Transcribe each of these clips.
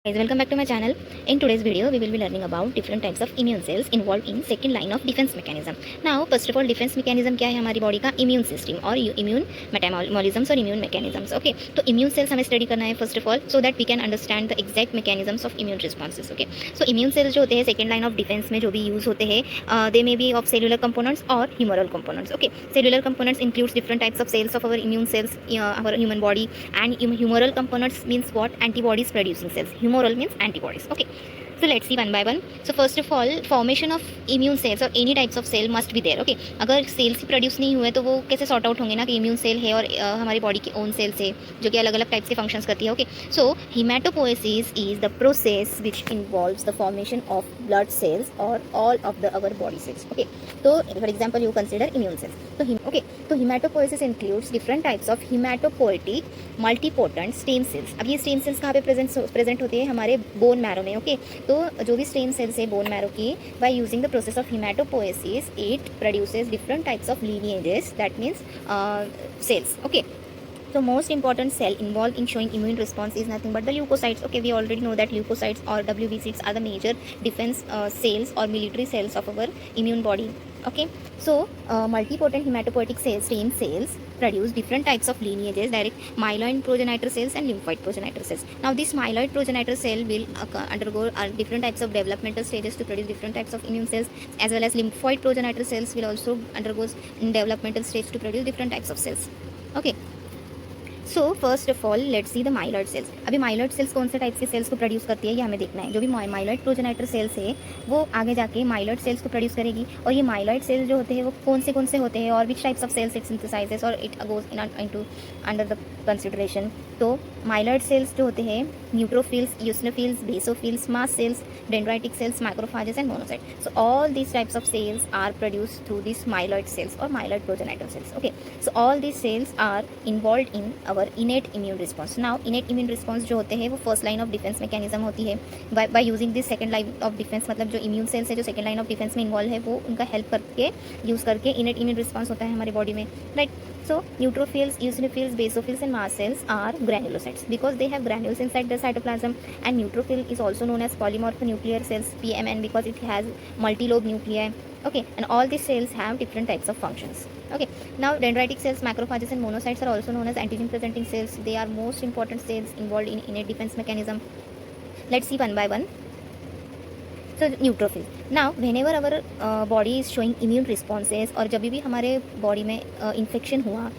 Guys, welcome back to my channel. In today's video, we will be learning about different types of immune cells involved in second line of defense mechanism. Now, first of all, defense mechanism क्या है हमारी body का immune system और immune metabolisms और immune mechanisms. Okay, तो immune cells हमें study करना है first of all, so that we can understand the exact mechanisms of immune responses. Okay, so immune cells जो होते हैं second line of defense में जो भी use होते हैं, they may be of cellular components or humoral components. Okay, cellular components includes different types of cells of our immune cells, our human body, and humoral components means what? Antibodies producing cells. Humoral means antibodies. Okay, so let's see one by one. So first of all, formation of immune cells or any types of cell must be there. Okay, अगर sales ही produce नहीं हुए तो वो कैसे sort out होंगे ना कि immune cell है और हमारी बॉडी की ओन सेल्स है जो कि अलग अलग टाइप से फंक्शंस करती है. Okay, so haematopoiesis is the process which involves the formation of blood cells और all of the our body cells. Okay, तो for example you consider immune cells. तो haematopoiesis includes different types of haematopoietic multipotent stem cells. अब ये stem cells कहाँ पे present होती है? हमारे बोन मैरो में. ओके, तो जो भी स्टेम सेल्स है बोन मैरो की, by using the process of haematopoiesis it produces different types of lineages, that means cells. Okay, so most important cell involved in showing immune response is nothing but the leukocytes. Okay, we already know that leukocytes or WBCs are the major defense cells or military cells of our immune body. Okay, so multipotent hematopoietic cells, stem cells, produce different types of lineages, direct myeloid progenitor cells and lymphoid progenitor cells. Now this myeloid progenitor cell will undergo different types of developmental stages to produce different types of immune cells, as well as lymphoid progenitor cells will also undergo developmental stage to produce different types of cells. Okay, so first of all let's see the myeloid cells. अभी myeloid cells कौन से type के sales को produce करती है ये हमें देखना है. जो भी माइलॉइड प्रोजेनेटर सेल्स है वो आगे जाके माइलॉइड सेल्स को प्रोड्यूस करेगी. और ये माइलॉइड सेल्स जो होते हैं वो कौन से होते हैं और which types of cells it synthesises और it goes into under the consideration. तो माइलॉइड सेल्स जो होते हैं neutrophils, eosinophils, basophils, mast cells, dendritic cells, macrophages and monocyte. So all these types of cells are produced through these myeloid cells or myeloid progenitor cells. Okay, so all these cells are involved in our innate immune response. Now innate immune response जो होते हैं वो first line of defence mechanism होती है. By using this second line of defence, मतलब जो immune cells है जो सेकंड लाइन ऑफ डिफेंस में इन्वॉल्व है वो उनका हेल्प करके यूज़ करके innate immune response होता है हमारी बॉडी में. Right, so neutrophils, eosinophils, basophils and mast cells are granulocytes because they have granules inside the cytoplasm, and neutrophil is also known as polymorphonuclear cells, PMN, because it has multilobe nuclei. Okay, and all these cells have different types of functions. Okay, now dendritic cells, macrophages and monocytes are also known as antigen presenting cells. They are most important cells involved in innate defense mechanism. Let's see one by one. So neutrophil. Now whenever our body is showing immune responses और जब भी हमारे body में infection हुआ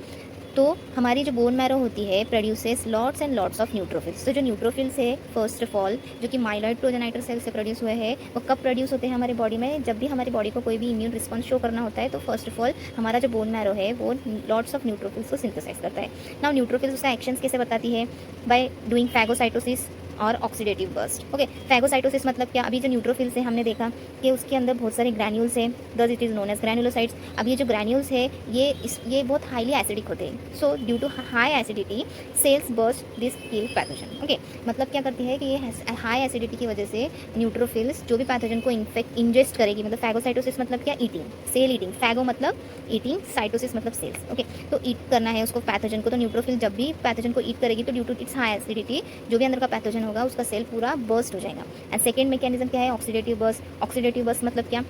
तो हमारी जो bone marrow होती है produces lots and lots of neutrophils. तो जो न्यूट्रोफिल्स है फर्स्ट ऑफ ऑल जो कि माइलॉइड प्रोजेनाइटर सेल से प्रोड्यूस हुए हैं वो कब प्रोड्यूस होते हैं हमारी बॉडी में? जब भी हमारी बॉडी को कोई भी इम्यून रिस्पॉन्स शो करना होता है तो फर्स्ट ऑफ ऑल हमारा जो बोन मैरो है वो लॉट्स ऑफ न्यूट्रोफिल्स को सिंथेसाइज करता है. नाउ न्यूट्रोफिल्स उसका एक्शंस कैसे बताती है? बाय डूइंग फैगोसाइटोसिस और ऑक्सीडेटिव बर्स्ट. ओके, फैगोसाइटोसिस मतलब क्या? अभी जो न्यूट्रोफिल्स है हमने देखा कि उसके अंदर बहुत सारे ग्रैन्यूल्स हैं, thus it is known as granulocytes. अब ये जो ग्रैन्यूल्स है ये बहुत हाईली एसिडिक होते हैं. So due to high acidity cells burst this kill pathogen. Okay, मतलब क्या करती है कि ये हाई एसिडिटी की वजह से न्यूट्रोफिल्स जो भी पैथोजन को इंजेस्ट करेगी. मतलब फैगोसाइटोसिस मतलब क्या? Eating, cell eating. फैगो मतलब ईटिंग, साइटोसिस मतलब सेल्स. ओके, तो ईट करना है उसको पैथोजन को. तो न्यूट्रोफिल जब भी पैथोजन को ईट करेगी तो due to its high acidity जो भी अंदर का पैथोजन होगा उसका सेल पूरा बर्स्ट हो जाएगा. एंड सेकेंड मैकेनिज्म क्या है? Oxidative burst. ऑक्सीडेटिव बर्स्ट मतलब क्या?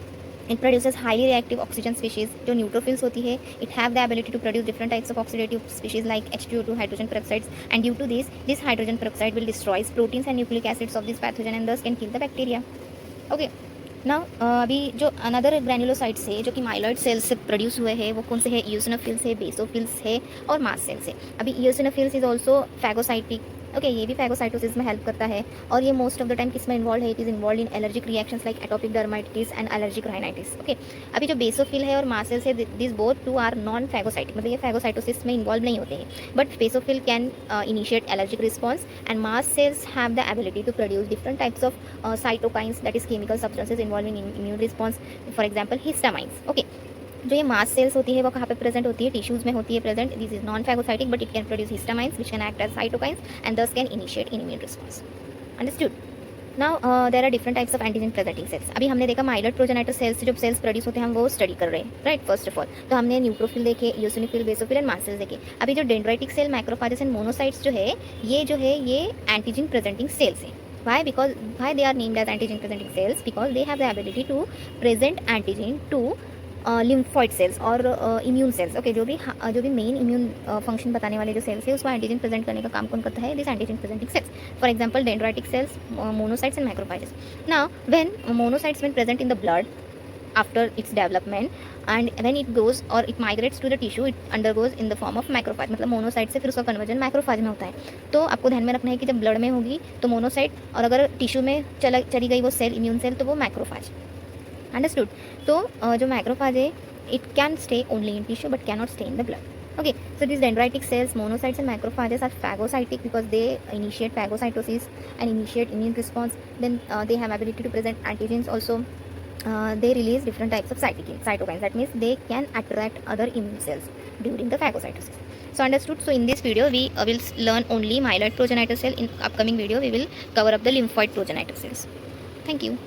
It produces highly reactive oxygen species. जो न्यूट्रोफिल्स होती है it have the ability to produce different types of oxidative species like H2O2 hydrogen peroxides, and due to this hydrogen peroxide will destroys proteins and nucleic acids of this pathogen and thus can kill the bacteria. Okay, now अभी जो another granulocytes है जो कि myeloid sales से produce हुए हैं वो कौन से है? यूसिनोफिल्स है, बेसोफिल्स है और मास्ट सेल्स है. अभी eosinophils is also phagocytic. Okay, ये भी फैगोसाइटोसिस में हेल्प करता है और ये मोस्ट ऑफ द टाइम किस में इन्वॉल्व है? It is involve in allergic reactions like atopic dermatitis and allergic rhinitis. Okay, अभी जो बेसोफिल है और मास्ट सेल्स है this both two are non phagocytic, मतलब ये फैगोसाइटोसिस में इन्वॉल्व नहीं होते हैं. But basophil can initiate allergic response and mast cells have the ability to produce different types of cytokines, that is chemical substances involving in immune response. For example histamines. Okay, जो ये mast cells होती है वो कहाँ पे present होती है? Tissues में होती है present. This is non phagocytic but it can produce histamines which can act as cytokines and thus can initiate in immune response. Understood? Now there are different types of antigen presenting cells. अभी हमने देखा myeloid progenitor sales से जो sales produce होते हैं हम वो study कर रहे हैं. राइट, फर्स्ट ऑफ ऑल तो हमने न्यूट्रोफिल देखे, eosinophil, basophil and mast cells देखे. अभी जो dendritic cell, macrophages and monocytes जो है ये एंटीजन प्रेजेंटिंग सेल्स हैं. Why they are named as antigen presenting cells? Because they have the ability to present antigen to lymphoid cells और immune cells. Okay, जो भी मेन इम्यून फंक्शन बताने वाले जो सेल्स है उसको एंटीजन प्रेजेंट करने का काम कौन करता है? This antigen presenting sales. For example dendritic sales, monocytes and macrophages. Now when monocytes when present in the blood after its development and when it goes or it migrates to the tissue, it undergoes in the form of macrophage. मतलब monocyte से फिर उसका conversion macrophage में होता है. तो आपको ध्यान में रखना है कि जब ब्लड में होगी तो मोनोसाइट, और अगर टिश्यू में चली गई वो सेल, इम्यून सेल, तो वो मैक्रोफाज. अंडरस्टूड? तो जो मैक्रोफाज है it can stay only in tissue but cannot stay in the blood. Okay, so these dendritic cells, monocytes and macrophages are phagocytic because they initiate phagocytosis and initiate immune response. Then they have ability to present antigens also. They release different types of cytokines. That means they can attract other immune cells during the phagocytosis. So understood? So in this video we will learn only myeloid progenitor cell. In upcoming video we will cover up the lymphoid progenitor cells. Thank you.